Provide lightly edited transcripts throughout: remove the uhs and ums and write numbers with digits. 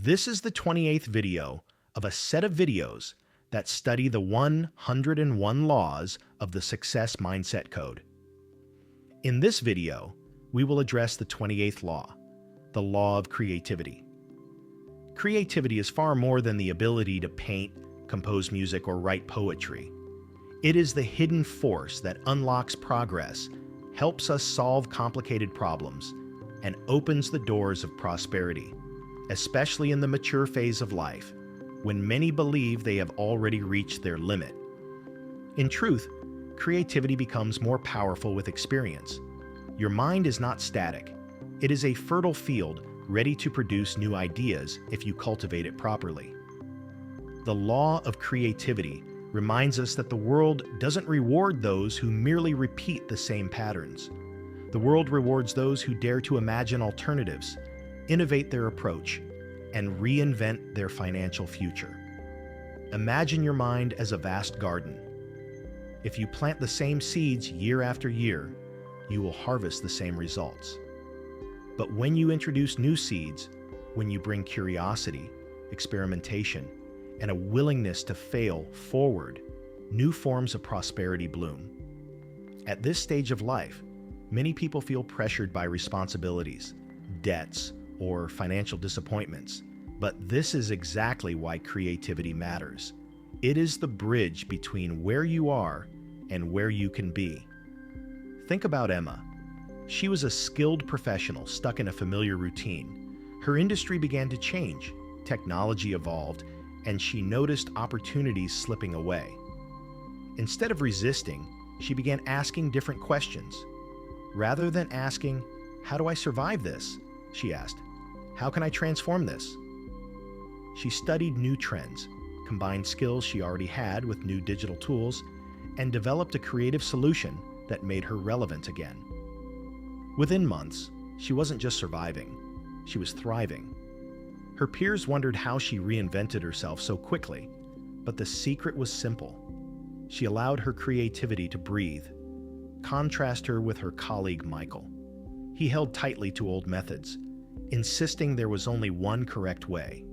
This is the 28th video of a set of videos that study the 101 laws of the Success Mindset Code. In this video, we will address the 28th law, the law of creativity. Creativity is far more than the ability to paint, compose music, or write poetry. It is the hidden force that unlocks progress, helps us solve complicated problems, and opens the doors of prosperity, especially in the mature phase of life, when many believe they have already reached their limit. In truth, creativity becomes more powerful with experience. Your mind is not static. It is a fertile field ready to produce new ideas if you cultivate it properly. The law of creativity reminds us that the world doesn't reward those who merely repeat the same patterns. The world rewards those who dare to imagine alternatives, innovate their approach, and reinvent their financial future. Imagine your mind as a vast garden. If you plant the same seeds year after year, you will harvest the same results. But when you introduce new seeds, when you bring curiosity, experimentation, and a willingness to fail forward, new forms of prosperity bloom. At this stage of life, many people feel pressured by responsibilities, debts, or financial disappointments. But this is exactly why creativity matters. It is the bridge between where you are and where you can be. Think about Emma. She was a skilled professional stuck in a familiar routine. Her industry began to change, technology evolved, and she noticed opportunities slipping away. Instead of resisting, she began asking different questions. Rather than asking, "How do I survive this?" she asked, "How can I transform this?" She studied new trends, combined skills she already had with new digital tools, and developed a creative solution that made her relevant again. Within months, she wasn't just surviving, she was thriving. Her peers wondered how she reinvented herself so quickly, but the secret was simple. She allowed her creativity to breathe. Contrast her with her colleague Michael. He held tightly to old methods, insisting there was only one correct way.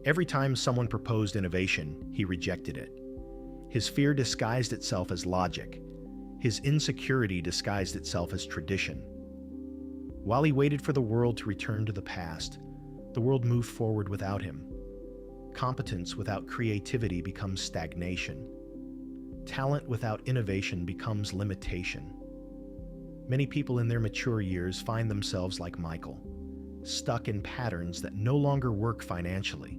Every time someone proposed innovation, he rejected it. His fear disguised itself as logic. His insecurity disguised itself as tradition. While he waited for the world to return to the past, the world moved forward without him. Competence without creativity becomes stagnation. Talent without innovation becomes limitation. Many people in their mature years find themselves like Michael, stuck in patterns that no longer work financially.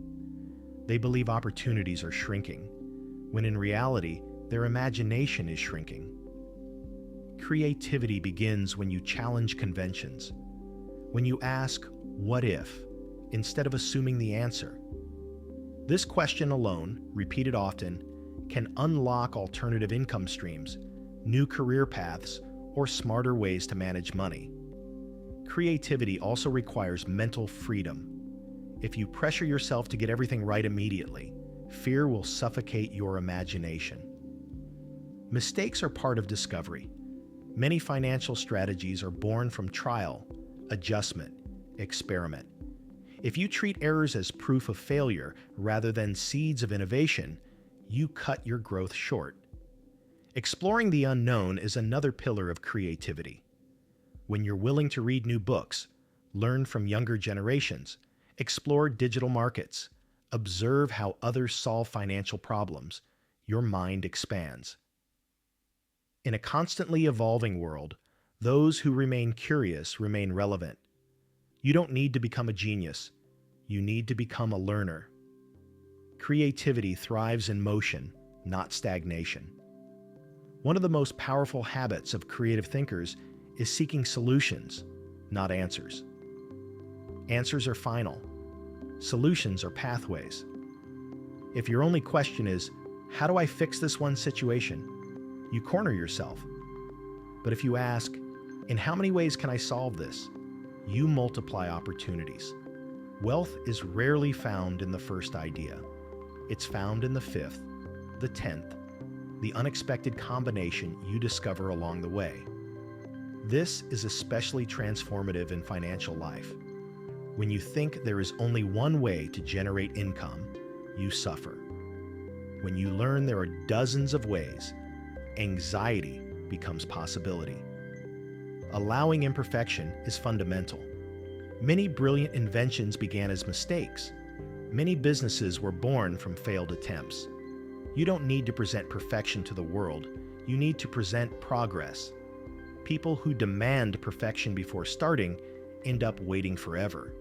They believe opportunities are shrinking, when in reality, their imagination is shrinking. Creativity begins when you challenge conventions, when you ask, "What if?" instead of assuming the answer. This question alone, repeated often, can unlock alternative income streams, new career paths, or smarter ways to manage money. Creativity also requires mental freedom. If you pressure yourself to get everything right immediately, fear will suffocate your imagination. Mistakes are part of discovery. Many financial strategies are born from trial, adjustment, experiment. If you treat errors as proof of failure rather than seeds of innovation, you cut your growth short. Exploring the unknown is another pillar of creativity. When you're willing to read new books, learn from younger generations, explore digital markets, observe how others solve financial problems, your mind expands. In a constantly evolving world, those who remain curious remain relevant. You don't need to become a genius. You need to become a learner. Creativity thrives in motion, not stagnation. One of the most powerful habits of creative thinkers is seeking solutions, not answers. Answers are final. Solutions are pathways. If your only question is, "How do I fix this one situation?" you corner yourself. But if you ask, "In how many ways can I solve this?" you multiply opportunities. Wealth is rarely found in the first idea. It's found in the 5th, the 10th, the unexpected combination you discover along the way. This is especially transformative in financial life. When you think there is only one way to generate income, you suffer. When you learn there are dozens of ways, anxiety becomes possibility. Allowing imperfection is fundamental. Many brilliant inventions began as mistakes. Many businesses were born from failed attempts. You don't need to present perfection to the world. You need to present progress. People who demand perfection before starting end up waiting forever.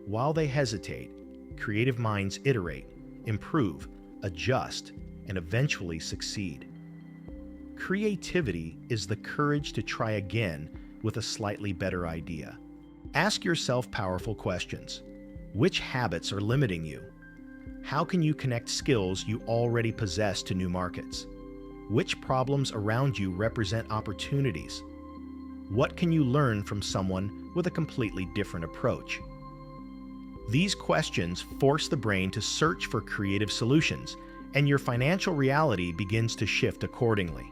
While they hesitate, creative minds iterate, improve, adjust, and eventually succeed. Creativity is the courage to try again with a slightly better idea. Ask yourself powerful questions. Which habits are limiting you? How can you connect skills you already possess to new markets? Which problems around you represent opportunities? What can you learn from someone with a completely different approach? These questions force the brain to search for creative solutions, and your financial reality begins to shift accordingly.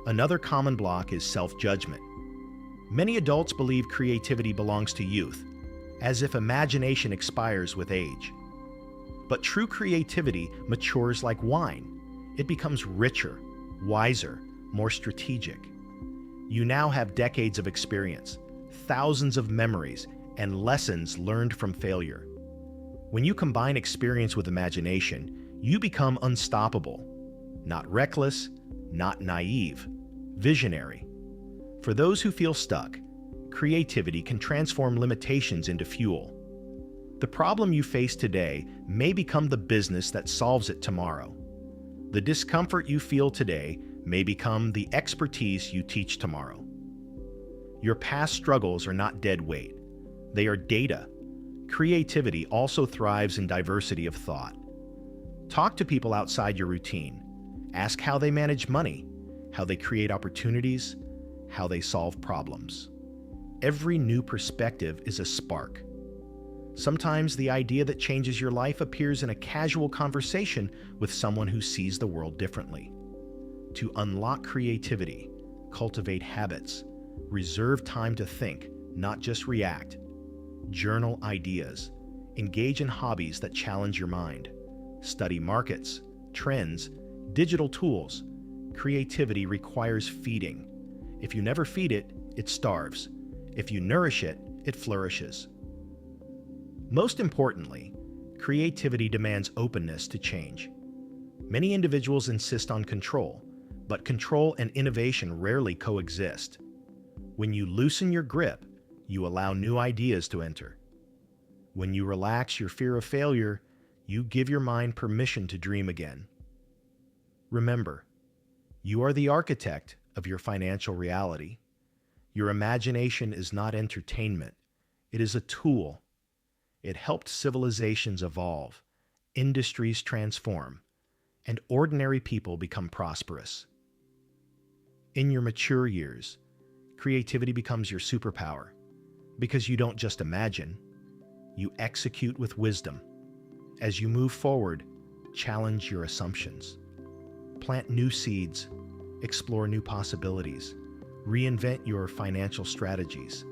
Another common block is self-judgment. Many adults believe creativity belongs to youth, as if imagination expires with age. But true creativity matures like wine. It becomes richer, wiser, more strategic. You now have decades of experience, thousands of memories, and lessons learned from failure. When you combine experience with imagination, you become unstoppable. Not reckless, not naive, visionary. For those who feel stuck, creativity can transform limitations into fuel. The problem you face today may become the business that solves it tomorrow. The discomfort you feel today may become the expertise you teach tomorrow. Your past struggles are not dead weight. They are data. Creativity also thrives in diversity of thought. Talk to people outside your routine. Ask how they manage money, how they create opportunities, how they solve problems. Every new perspective is a spark. Sometimes the idea that changes your life appears in a casual conversation with someone who sees the world differently. To unlock creativity, cultivate habits, reserve time to think, not just react. Journal ideas. Engage in hobbies that challenge your mind. Study markets, trends, digital tools. Creativity requires feeding. If you never feed it, it starves. If you nourish it, it flourishes. Most importantly, creativity demands openness to change. Many individuals insist on control, but control and innovation rarely coexist. When you loosen your grip, you allow new ideas to enter. When you relax your fear of failure, you give your mind permission to dream again. Remember, you are the architect of your financial reality. Your imagination is not entertainment. It is a tool. It helped civilizations evolve, industries transform, and ordinary people become prosperous. In your mature years, creativity becomes your superpower because you don't just imagine, you execute with wisdom. As you move forward, challenge your assumptions. Plant new seeds, explore new possibilities, reinvent your financial strategies.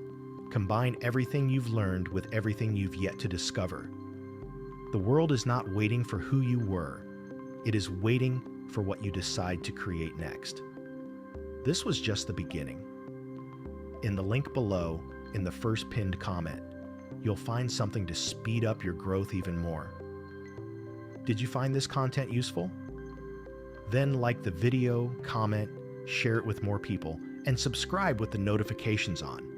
Combine everything you've learned with everything you've yet to discover. The world is not waiting for who you were. It is waiting for what you decide to create next. This was just the beginning. In the link below, in the first pinned comment, you'll find something to speed up your growth even more. Did you find this content useful? Then like the video, comment, share it with more people, and subscribe with the notifications on.